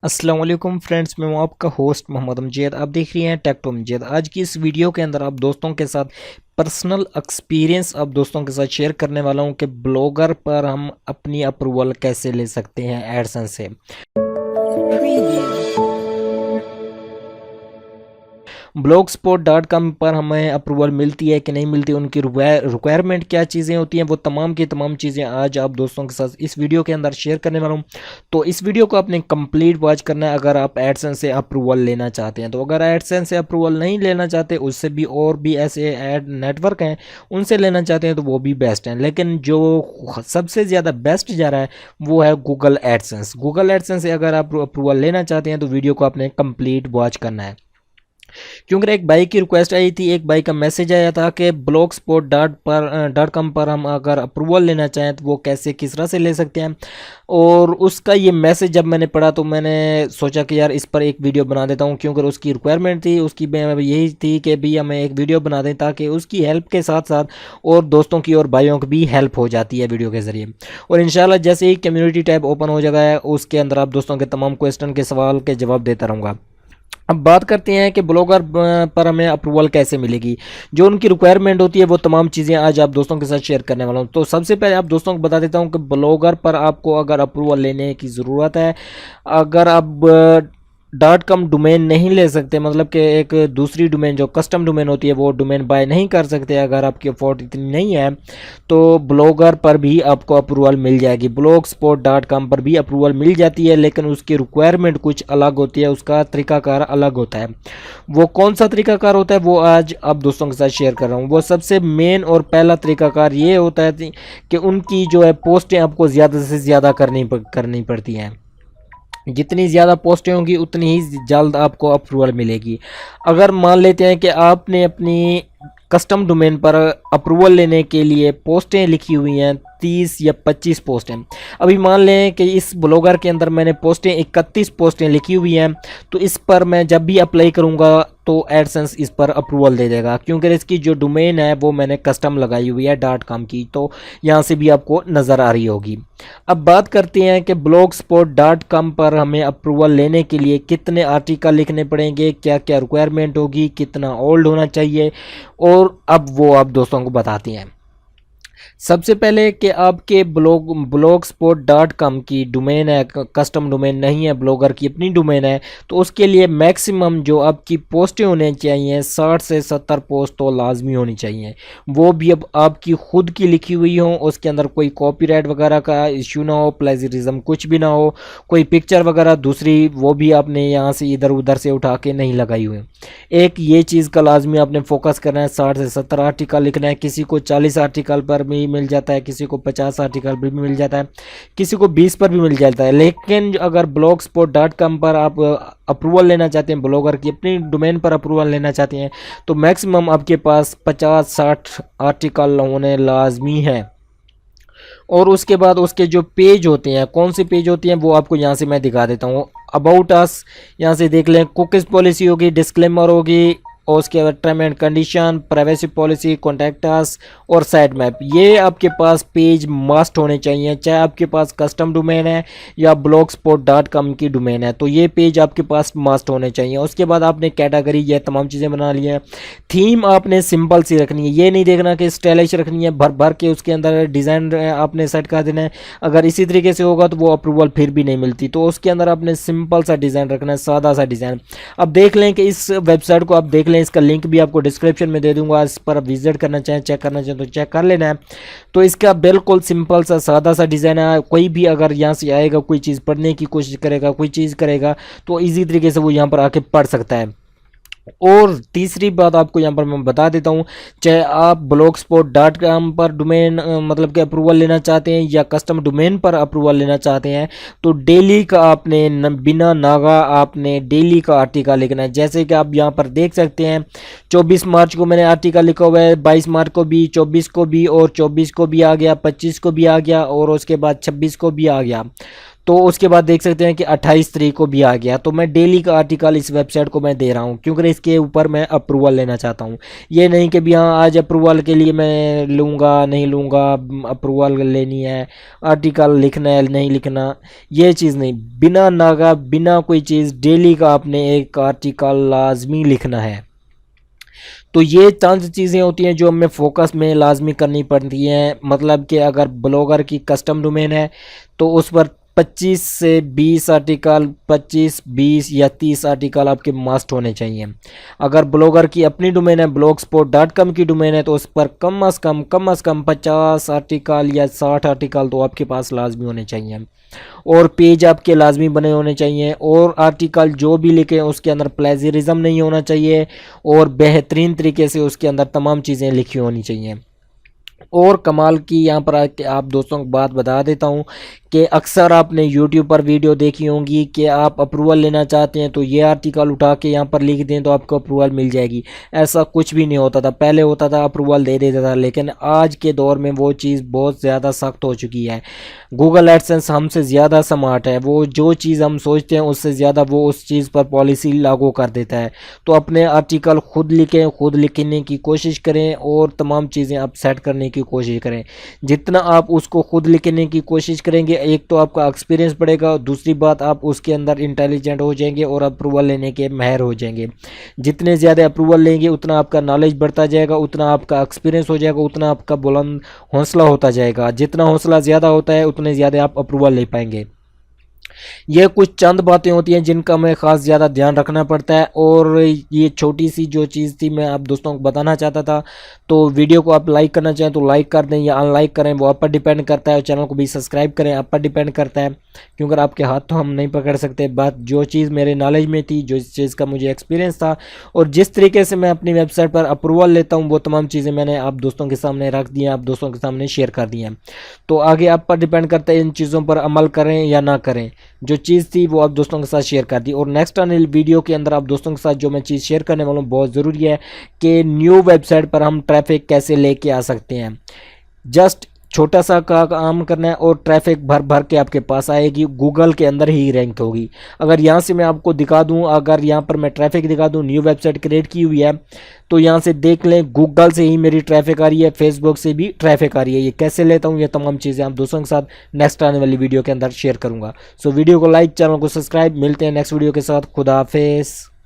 अस्सलाम वालेकुम फ्रेंड्स, मैं हूं आपका होस्ट मोहम्मद अमजद। आप देख रही हैं टेक टू अमजद। आज की इस वीडियो के अंदर आप दोस्तों के साथ पर्सनल एक्सपीरियंस आप दोस्तों के साथ शेयर करने वाला हूं कि ब्लॉगर पर हम अपनी अप्रूवल कैसे ले सकते हैं एडसेंस से। blogspot.com पर हमें अप्रूवल मिलती है कि नहीं मिलती, उनकी रिक्वायरमेंट क्या चीज़ें होती हैं, वो तमाम की तमाम चीज़ें आज आप दोस्तों के साथ इस वीडियो के अंदर शेयर करने वाला हूँ। तो इस वीडियो को आपने कंप्लीट वॉच करना है अगर आप एडसेंस से अप्रूवल लेना चाहते हैं। तो अगर एडसेंस से अप्रूवल नहीं लेना चाहते, उससे भी और भी ऐसे एड नेटवर्क हैं उनसे लेना चाहते हैं तो वो भी बेस्ट हैं, लेकिन जो सबसे ज़्यादा बेस्ट जा रहा है वो है गूगल एडसेंस। गूगल एडसेंस से अगर आप अप्रूवल लेना चाहते हैं तो वीडियो को आपने कंप्लीट वॉच करना है, क्योंकि एक भाई की रिक्वेस्ट आई थी, एक भाई का मैसेज आया था कि blogspot.com पर हम अगर अप्रूवल लेना चाहें तो वो कैसे किस तरह से ले सकते हैं। और उसका ये मैसेज जब मैंने पढ़ा तो मैंने सोचा कि यार इस पर एक वीडियो बना देता हूँ, क्योंकि उसकी रिक्वायरमेंट थी, उसकी यही थी कि भी हमें एक वीडियो बना दें ताकि उसकी हेल्प के साथ साथ और दोस्तों की और भाइयों की भी हेल्प हो जाती है वीडियो के ज़रिए। और इंशाल्लाह जैसे ही कम्युनिटी टैब ओपन हो जाएगा उसके अंदर आप दोस्तों के तमाम क्वेश्चन के सवाल के जवाब देता रहूँगा। अब बात करते हैं कि ब्लॉगर पर हमें अप्रूवल कैसे मिलेगी। जो उनकी रिक्वायरमेंट होती है वो तमाम चीज़ें आज आप दोस्तों के साथ शेयर करने वाला हूं। तो सबसे पहले आप दोस्तों को बता देता हूं कि ब्लॉगर पर आपको अगर अप्रूवल लेने की ज़रूरत है, अगर आप .com डोमेन नहीं ले सकते, मतलब कि एक दूसरी डोमेन जो कस्टम डोमेन होती है वो डोमेन बाय नहीं कर सकते, अगर आपकी अफोर्ड इतनी नहीं है तो ब्लॉगर पर भी आपको अप्रूवल मिल जाएगी। blogspot.com पर भी अप्रूवल मिल जाती है, लेकिन उसकी रिक्वायरमेंट कुछ अलग होती है, उसका तरीकाकार अलग होता है। वो कौन सा तरीकाकार होता है वो आज आप दोस्तों के साथ शेयर कर रहा हूँ। वो सबसे मेन और पहला तरीकाकार ये होता है कि उनकी जो है पोस्टें आपको ज़्यादा से ज़्यादा करनी पड़ती हैं। जितनी ज़्यादा पोस्टें होंगी उतनी ही जल्द आपको अप्रूवल मिलेगी। अगर मान लेते हैं कि आपने अपनी कस्टम डोमेन पर अप्रूवल लेने के लिए पोस्टें लिखी हुई हैं 30 या 25 पोस्टें, अभी मान लें कि इस ब्लॉगर के अंदर मैंने पोस्टें 31 पोस्टें लिखी हुई हैं, तो इस पर मैं जब भी अप्लाई करूंगा तो एडसेंस इस पर अप्रूवल दे देगा, क्योंकि इसकी जो डोमेन है वो मैंने कस्टम लगाई हुई है .com की। तो यहाँ से भी आपको नज़र आ रही होगी। अब बात करते हैं कि blogspot.com पर हमें अप्रूवल लेने के लिए कितने आर्टिकल लिखने पड़ेंगे, क्या क्या रिक्वायरमेंट होगी, कितना ओल्ड होना चाहिए, और अब वो आप दोस्तों को बताते हैं। सबसे पहले कि आपके blogspot.com की डोमेन है, कस्टम डोमेन नहीं है, ब्लॉगर की अपनी डोमेन है, तो उसके लिए मैक्सिमम जो आपकी पोस्टें होने चाहिए 60 से 70 पोस्ट तो लाजमी होनी चाहिए। वो भी अब आपकी खुद की लिखी हुई हो, उसके अंदर कोई कॉपीराइट वगैरह का इश्यू ना हो, प्लेजरिज्म कुछ भी ना हो, कोई पिक्चर वगैरह दूसरी वो भी आपने यहाँ से इधर उधर से उठा के नहीं लगाई हुई। एक ये चीज़ का लाजमी आपने फोकस करना है, 60 से 70 आर्टिकल लिखना है। किसी को 40 आर्टिकल पर भी मिल जाता है, किसी को 50 आर्टिकल पर भी मिल जाता है, किसी को 20 पर भी मिल जाता है। लेकिन अगर blogspot.com पर आप अप्रूवल लेना चाहते हैं, ब्लॉगर की अपनी डोमेन पर अप्रूवल लेना चाहते हैं, तो मैक्सिमम आपके पास 50-60 आर्टिकल होने लाजमी है। और उसके बाद उसके जो पेज होते हैं, कौन से पेज होते हैं वो आपको यहाँ से मैं दिखा देता हूँ। अबाउट अस यहाँ से देख लें, कुकीज़ पॉलिसी होगी, डिस्क्लेमर होगी, और उसके बाद term and condition, privacy policy, contact us और साइड मैप। ये आपके पास पेज मस्ट होने चाहिए, चाहे आपके पास कस्टम डोमेन है या blogspot.com की डोमेन है, तो ये पेज आपके पास मस्ट होने चाहिए। उसके बाद आपने कैटेगरी ये तमाम चीज़ें बना ली हैं। थीम आपने सिंपल सी रखनी है, ये नहीं देखना कि स्टाइलिश रखनी है, भर भर के उसके अंदर डिज़ाइन आपने सेट कर देना है। अगर इसी तरीके से होगा तो वो अप्रूवल फिर भी नहीं मिलती, तो उसके अंदर आपने सिंपल सा डिज़ाइन रखना है, सादा सा डिज़ाइन। अब देख लें कि इस वेबसाइट को आप देख लें, इसका लिंक भी आपको डिस्क्रिप्शन में दे दूंगा, इस पर आप विजिट करना चाहें, चेक करना चाहें तो चेक कर लेना है। तो इसका बिल्कुल सिंपल सा सादा सा डिज़ाइन है। कोई भी अगर यहाँ से आएगा, कोई चीज़ पढ़ने की कोशिश करेगा, कोई चीज़ करेगा, तो ईजी तरीके से वो यहाँ पर आके पढ़ सकता है। और तीसरी बात आपको यहाँ पर मैं बता देता हूँ, चाहे आप blogspot.com पर डोमेन मतलब कि अप्रूवल लेना चाहते हैं या कस्टम डोमेन पर अप्रूवल लेना चाहते हैं, तो डेली का आपने बिना नागा आपने डेली का आर्टिकल लिखना है। जैसे कि आप यहाँ पर देख सकते हैं 24 मार्च को मैंने आर्टिकल लिखा हुआ है, 22 मार्च को भी, 24 को भी, और 24 को भी आ गया, 25 को भी आ गया, और उसके बाद 26 को भी आ गया। तो उसके बाद देख सकते हैं कि 28 तारीख को भी आ गया। तो मैं डेली का आर्टिकल इस वेबसाइट को मैं दे रहा हूँ क्योंकि इसके ऊपर मैं अप्रूवल लेना चाहता हूँ। ये नहीं कि भी हाँ आज अप्रूवल के लिए मैं लूँगा नहीं लूँगा, अप्रूवल लेनी है, आर्टिकल लिखना है नहीं लिखना, ये चीज़ नहीं। बिना नागा बिना कोई चीज़ डेली का आपने एक आर्टिकल लाजमी लिखना है। तो ये चंद चीज़ें होती हैं जो हमें फोकस में लाजमी करनी पड़ती हैं। मतलब कि अगर ब्लॉगर की कस्टम डोमेन है तो उस पर 25 से 20 आर्टिकल, 25 20 या 30 आर्टिकल आपके मस्ट होने चाहिए। अगर ब्लॉगर की अपनी डोमेन है, blogspot.com की डोमेन है, तो उस पर कम अज़ कम 50 आर्टिकल या 60 आर्टिकल तो आपके पास लाजमी होने चाहिए। और पेज आपके लाजमी बने होने चाहिए, और आर्टिकल जो भी लिखे उसके अंदर प्लेजरिज्म नहीं होना चाहिए, और बेहतरीन तरीके से उसके अंदर तमाम चीज़ें लिखी होनी चाहिए। और कमाल की यहाँ पर आके आप दोस्तों को बात बता देता हूँ कि अक्सर आपने YouTube पर वीडियो देखी होंगी कि आप अप्रूवल लेना चाहते हैं तो ये आर्टिकल उठा के यहाँ पर लिख दें तो आपको अप्रूवल मिल जाएगी। ऐसा कुछ भी नहीं होता था। पहले होता था अप्रूवल दे देता था, लेकिन आज के दौर में वो चीज़ बहुत ज़्यादा सख्त हो चुकी है। गूगल एडसेंस हमसे ज़्यादा स्मार्ट है, वो जो चीज़ हम सोचते हैं उससे ज़्यादा वो उस चीज़ पर पॉलिसी लागू कर देता है। तो अपने आर्टिकल खुद लिखें, खुद लिखने की कोशिश करें और तमाम चीज़ें आप सेट करने की कोशिश करें। जितना आप उसको खुद लिखने की कोशिश करेंगे, एक तो आपका एक्सपीरियंस बढ़ेगा, दूसरी बात आप उसके अंदर इंटेलिजेंट हो जाएंगे और अप्रूवल लेने के माहिर हो जाएंगे। जितने ज़्यादा अप्रूवल लेंगे उतना आपका नॉलेज बढ़ता जाएगा, उतना आपका एक्सपीरियंस हो जाएगा, उतना आपका बुलंद हौसला होता जाएगा। जितना हौसला ज़्यादा होता है उतने ज़्यादा आप अप्रूवल ले पाएंगे। ये कुछ चंद बातें होती हैं जिनका हमें ख़ास ज़्यादा ध्यान रखना पड़ता है। और ये छोटी सी जो चीज़ थी मैं आप दोस्तों को बताना चाहता था। तो वीडियो को आप लाइक करना चाहें तो लाइक कर दें या अनलाइक करें, वो आप पर डिपेंड करता है। और चैनल को भी सब्सक्राइब करें, आप पर डिपेंड करता है, क्योंकि आपके हाथ तो हम नहीं पकड़ सकते। बात जो चीज़ मेरे नॉलेज में थी, जो चीज़ का मुझे एक्सपीरियंस था और जिस तरीके से मैं अपनी वेबसाइट पर अप्रूवल लेता हूँ, वो तमाम चीज़ें मैंने आप दोस्तों के सामने रख दी हैं, आप दोस्तों के सामने शेयर कर दी हैं। तो आगे आप पर डिपेंड करता है इन चीज़ों पर अमल करें या ना करें। जो चीज़ थी वो आप दोस्तों के साथ शेयर कर दी। और नेक्स्ट आने वीडियो के अंदर आप दोस्तों के साथ जो मैं चीज़ शेयर करने वाला हूँ बहुत ज़रूरी है कि न्यू वेबसाइट पर हम ट्रैफिक कैसे लेके आ सकते हैं। जस्ट छोटा सा काम करना है और ट्रैफिक भर भर के आपके पास आएगी, गूगल के अंदर ही रैंक होगी। अगर यहाँ से मैं आपको दिखा दूँ, अगर यहाँ पर मैं ट्रैफिक दिखा दूँ, न्यू वेबसाइट क्रिएट की हुई है, तो यहाँ से देख लें गूगल से ही मेरी ट्रैफिक आ रही है, फेसबुक से भी ट्रैफिक आ रही है। ये कैसे लेता हूँ, ये तमाम चीज़ें आप दोस्तों के साथ नेक्स्ट आने वाली वीडियो के अंदर शेयर करूँगा। सो वीडियो को लाइक, चैनल को सब्सक्राइब। मिलते हैं नेक्स्ट वीडियो के साथ। खुदा हाफिज़।